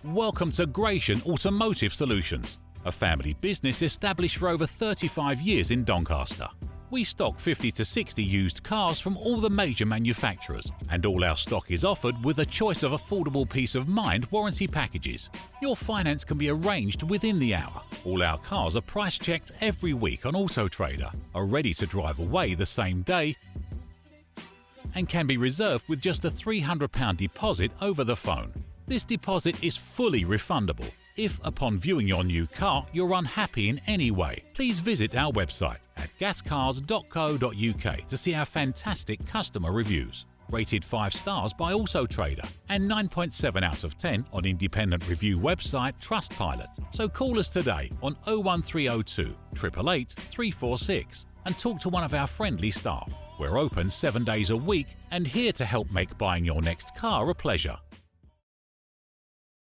Welcome to Gratian Automotive Solutions, a family business established for over 35 years in Doncaster. We stock 50 to 60 used cars from all the major manufacturers, and all our stock is offered with a choice of affordable peace of mind warranty packages. Your finance can be arranged within the hour. All our cars are price checked every week on AutoTrader, are ready to drive away the same day, and can be reserved with just a £300 deposit over the phone. This deposit is fully refundable. If, upon viewing your new car, you're unhappy in any way, please visit our website at gascars.co.uk to see our fantastic customer reviews. Rated 5 stars by AutoTrader and 9.7 out of 10 on independent review website Trustpilot. So call us today on 01302 888 346 and talk to one of our friendly staff. We're open 7 days a week and here to help make buying your next car a pleasure.